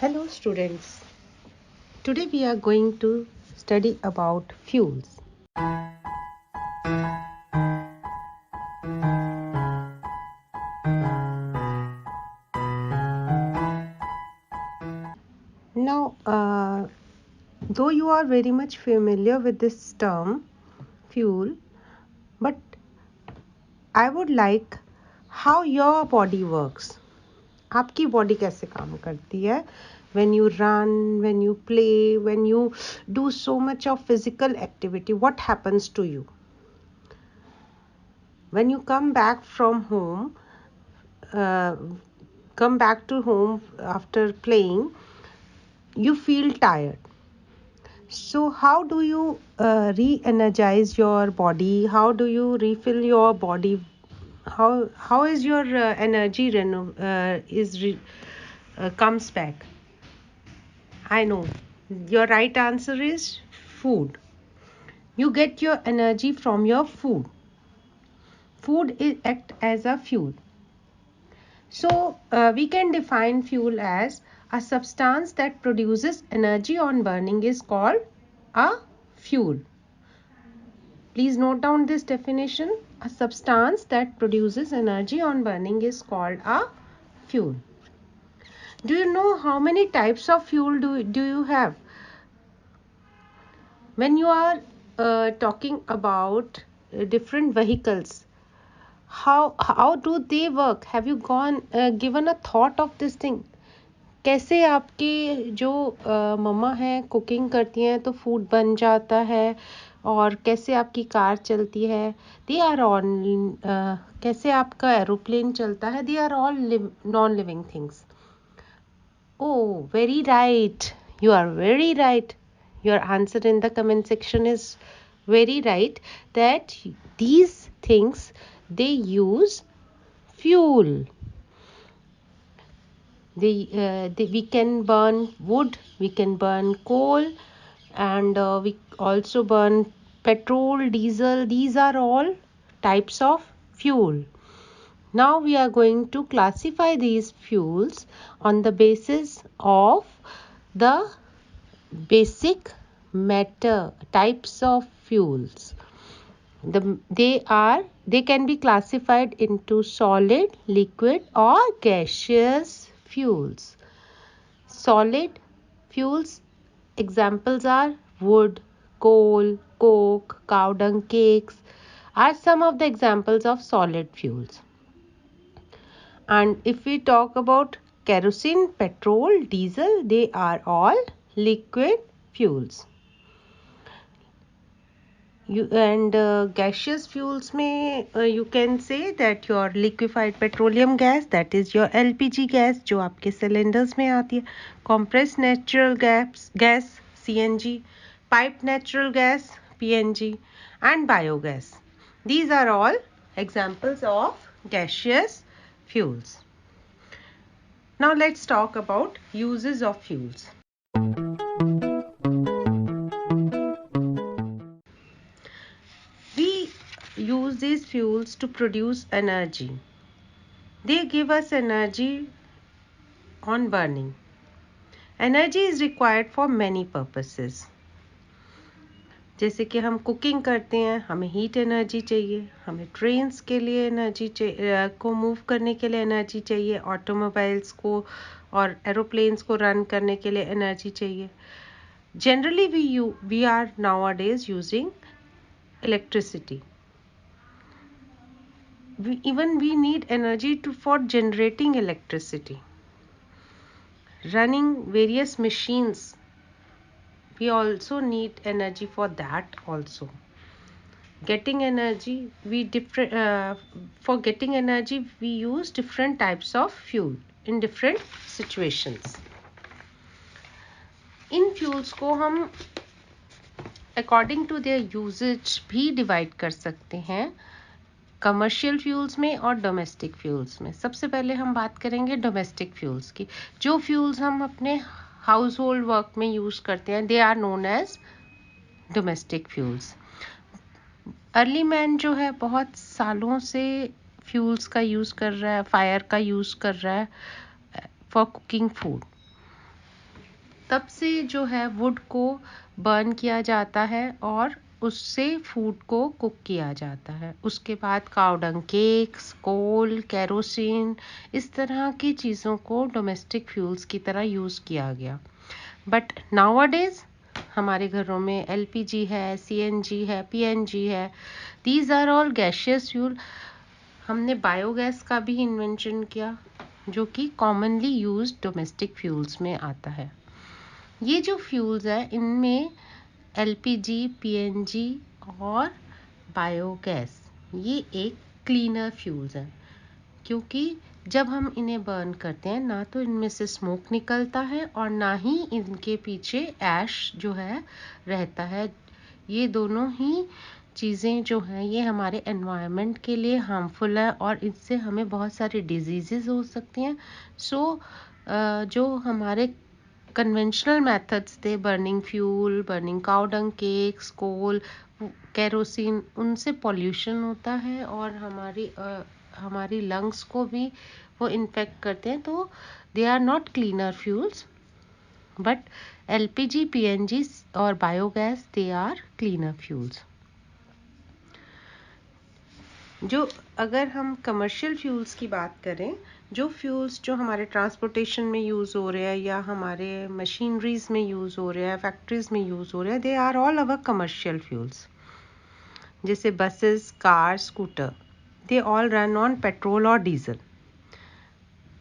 Hello students. Today we are going to study about fuels. Now, though you are very much familiar with this term fuel, but I would like how your body works. आपकी body कैसे काम करती है when you run, when you play, when you do so much of physical activity, what happens to you? When you come back from home, uh, come back to home after playing, you feel tired. So how do you re-energize your body? How do you refill your body? How is your energy comes back? I know your right answer is food. You get your energy from your food. Food is act as a fuel. So we can define fuel as a substance that produces energy on burning is called a fuel. Please note down this definition. A substance that produces energy on burning is called a fuel. Do you know how many types of fuel do you have? When you are talking about different vehicles, how do they work? Have you given a thought of this thing? कैसे आपके जो मम्मा हैं cooking करती हैं तो food बन जाता है और कैसे आपकी कार चलती है दे आर ऑल कैसे आपका एरोप्लेन चलता है they are all non living things Oh, very right. You are very right. Your answer in the comment section is very right that these things they use fuel. We can burn wood, we can burn coal, and we also burn petrol, diesel. These are all types of fuel. Now we are going to classify these fuels on the basis of the basic matter types of fuels. They can be classified into solid, liquid or gaseous fuels. Solid fuels examples are wood, coal, coke, cow dung cakes are some of the examples of solid fuels. And if we talk about kerosene, petrol, diesel, they are all liquid fuels. Gaseous fuels may you can say that your liquefied petroleum gas, that is your LPG gas जो आपके cylinders में आती है, compressed natural gas CNG, piped natural gas PNG and biogas. These are all examples of gaseous fuels. Now let's talk about uses of fuels. We use these fuels to produce energy. They give us energy on burning. Energy is required for many purposes. जैसे कि हम cooking करते हैं हमें heat energy चाहिए, हमें trains के लिए एनर्जी को मूव करने के लिए एनर्जी चाहिए, ऑटोमोबाइल्स को और एरोप्लेन्स को रन करने के लिए एनर्जी चाहिए. Generally we are nowadays using electricity. We need energy for generating electricity. Running various machines, we also need energy for that also. Getting energy, for getting energy we use different types of fuel in different situations. In fuels को हम according to their usage भी divide कर सकते हैं commercial fuels में और domestic fuels में. सबसे पहले हम बात करेंगे डोमेस्टिक फ्यूल्स की. जो फ्यूल्स हम अपने हाउस होल्ड वर्क में यूज करते हैं they are known as domestic fuels. Early man जो है बहुत सालों से फ्यूल्स का यूज कर रहा है, फायर का यूज कर रहा है फॉर कुकिंग फूड. तब से जो है वुड को बर्न किया जाता है और उससे फूड को कुक किया जाता है। उसके बाद काउडंग केक्स, कोल, केरोसिन, इस तरह की चीज़ों को डोमेस्टिक फ्यूल्स की तरह यूज़ किया गया। बट नाउअडेज हमारे घरों में एलपीजी है, सीएनजी है, पीएनजी है, these are all gaseous fuel. हमने बायोगैस का भी इन्वेंशन किया जो कि कॉमनली यूज्ड डोमेस्टिक फ्यूल्स में आता है। ये जो फ्यूल्स है इनमें एलपीजी, पीएनजी और बायोगैस ये एक क्लीनर फ्यूल्स हैं, क्योंकि जब हम इन्हें बर्न करते हैं ना तो इनमें से स्मोक निकलता है और ना ही इनके पीछे ऐश जो है रहता है। ये दोनों ही चीज़ें जो हैं ये हमारे एनवायरनमेंट के लिए हार्मफुल है और इससे हमें बहुत सारी डिजीज़ेस हो सकती हैं। सो जो हमारे कन्वेंशनल मेथड्स थे, burning fuel, burning cow dung cakes, coal, kerosene, उनसे पॉल्यूशन होता है और हमारी लंग्स को भी वो इन्फेक्ट करते हैं। तो they are not cleaner fuels, but LPG, PNG और biogas they are cleaner fuels. जो अगर हम कमर्शियल फ्यूल्स की बात करें, जो फ्यूल्स जो हमारे ट्रांसपोर्टेशन में यूज़ हो रहे हैं या हमारे मशीनरीज में यूज़ हो रहे हैं, फैक्ट्रीज में यूज़ हो रहे हैं, they are all our commercial fuels. जैसे buses, car, scooter, they all run on petrol और diesel.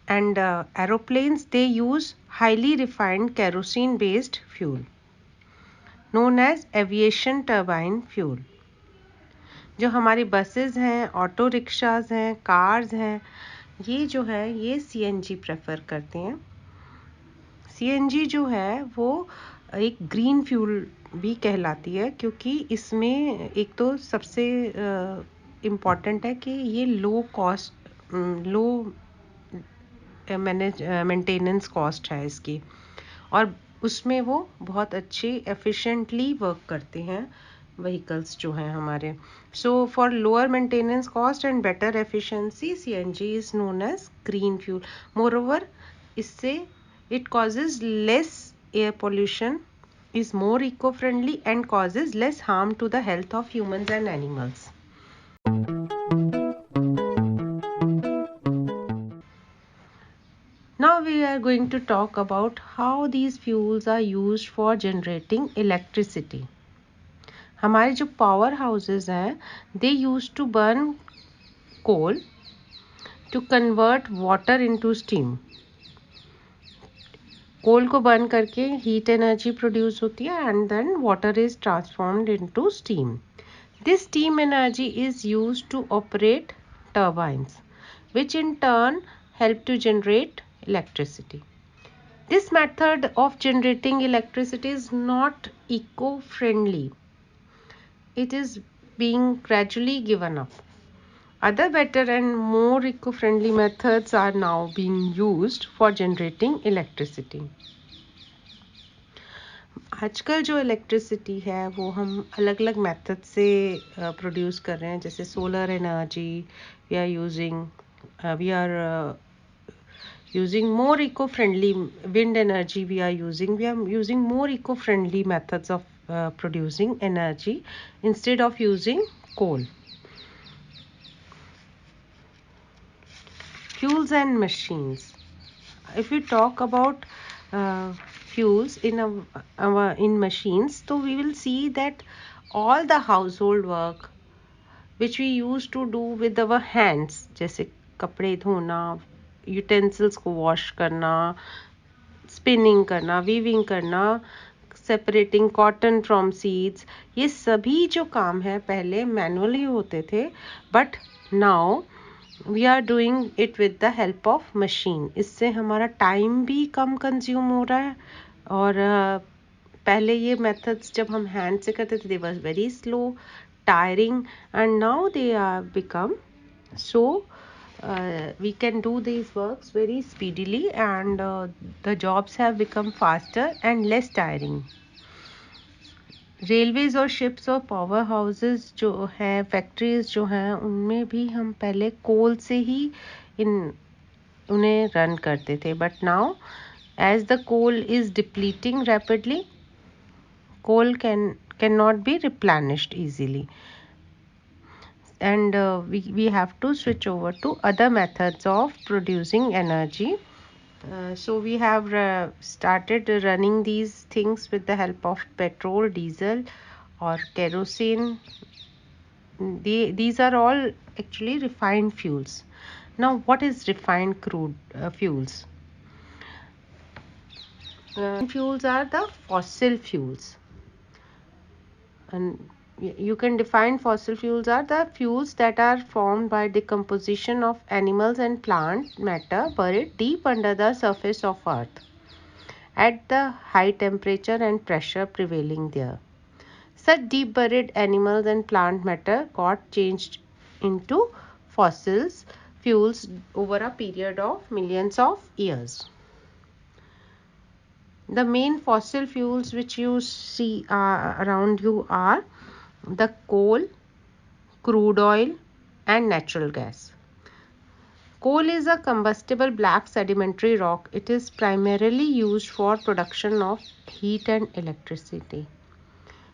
And aeroplanes they use highly refined kerosene based fuel known as aviation turbine fuel. जो हमारी buses हैं, auto rickshaws हैं, cars हैं, ये जो है ये सीएनजी प्रेफर करते हैं। सीएनजी जो है वो एक ग्रीन फ्यूल भी कहलाती है, क्योंकि इसमें एक तो सबसे इम्पॉर्टेंट है कि ये low cost, low maintenance cost है इसकी, और उसमें वो बहुत अच्छे एफिशिएंटली वर्क करते हैं व्हीकल्स जो हैं हमारे। So for lower maintenance cost and better efficiency, CNG is known as green fuel. Moreover इससे it causes less air pollution, is more eco-friendly and causes less harm to the health of humans and animals. Now we are going to talk about how these fuels are used for generating electricity. हमारे जो power houses हैं, they used to burn coal to convert water into steam. कोल को burn करके heat energy produce होती है and then water is transformed into steam. This steam energy is used to operate turbines which in turn help to generate electricity. This method of generating electricity is not eco-friendly. It is being gradually given up. Other better and more eco-friendly methods are now being used for generating electricity. आजकल जो electricity है वो हम अलग अलग method से produce कर रहे हैं, जैसे solar energy we are using more eco friendly, wind energy we are using more eco friendly methods of producing energy instead of using coal. Fuels and machines. If we talk about fuels in machines, so we will see that all the household work which we used to do with our hands, जैसे कपड़े धोना, utensils को wash करना, spinning करना, weaving करना, separating cotton from seeds, ये सभी जो काम है पहले मैनुअली होते थे, but now we are doing it with the help of machine. इससे हमारा टाइम भी कम कंज्यूम हो रहा है, और पहले ये मेथड्स जब हम हैंड से करते थे they was very slow, tiring, and now they are become so we can do these works very speedily and the jobs have become faster and less tiring. Railways और शिप्स और power houses जो हैं, factories जो हैं, उनमें भी हम पहले कोल से ही उन्हें रन करते थे, but now as the coal is depleting rapidly, coal cannot be replenished easily, and we have to switch over to other methods of producing energy. So we have started running these things with the help of petrol, diesel or kerosene. These are all actually refined fuels. Now what is refined crude fuels? Fuels are the fossil fuels, and you can define fossil fuels are the fuels that are formed by decomposition of animals and plant matter buried deep under the surface of earth at the high temperature and pressure prevailing there. Such deep buried animals and plant matter got changed into fossils fuels over a period of millions of years. The main fossil fuels which you see around you are the coal, crude oil, and natural gas. Coal is a combustible black sedimentary rock. It is primarily used for production of heat and electricity.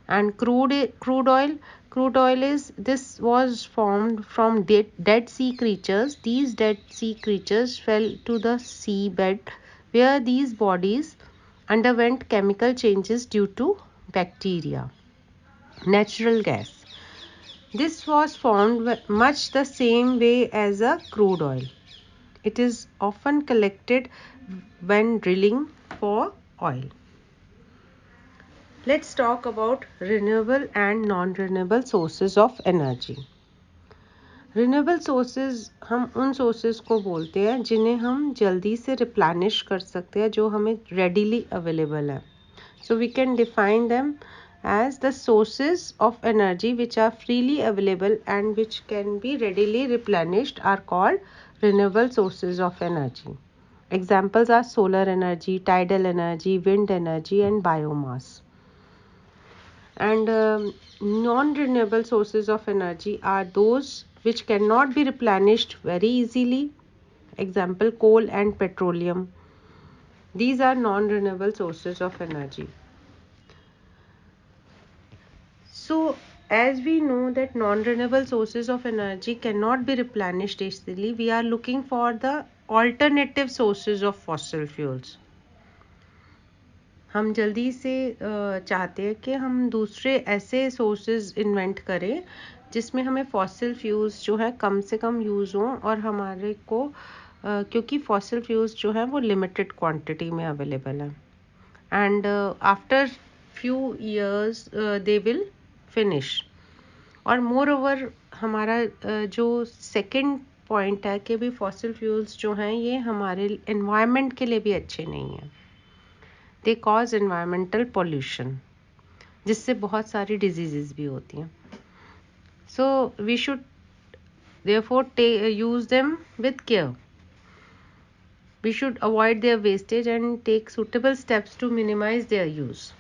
And crude oil is this was formed from dead sea creatures. These dead sea creatures fell to the seabed where these bodies underwent chemical changes due to bacteria. Natural gas. This was formed much the same way as a crude oil. It is often collected when drilling for oil. Let's talk about renewable and non-renewable sources of energy. Renewable sources हम उन sources को बोलते हैं जिन्हें हम जल्दी से replenish कर सकते हैं, जो हमें रेडीली अवेलेबल है. So we can define them as the sources of energy which are freely available and which can be readily replenished are called renewable sources of energy. Examples are solar energy, tidal energy, wind energy, and biomass. And non-renewable sources of energy are those which cannot be replenished very easily. Example, coal and petroleum. These are non-renewable sources of energy. So as we know that non-renewable sources of energy cannot be replenished easily, we are looking for the alternative sources of fossil fuels. हम जल्दी से चाहते हैं कि हम दूसरे ऐसे sources invent करें जिसमें हमें फॉसिल फ्यूल्स जो है कम से कम यूज़ हों, और हमारे को क्योंकि फॉसिल फ्यूल्स जो है वो लिमिटेड क्वांटिटी में अवेलेबल है, and after few years they will finish. और मोर ओवर हमारा जो सेकंड पॉइंट है कि भी फॉसिल फ्यूल्स जो हैं ये हमारे एनवायरनमेंट के लिए भी अच्छे नहीं हैं. दे कॉज एनवायरमेंटल पोल्यूशन, जिससे बहुत सारी डिजीजेस भी होती हैं. So we should therefore use them with care. We should avoid their wastage and take suitable steps to minimize their use.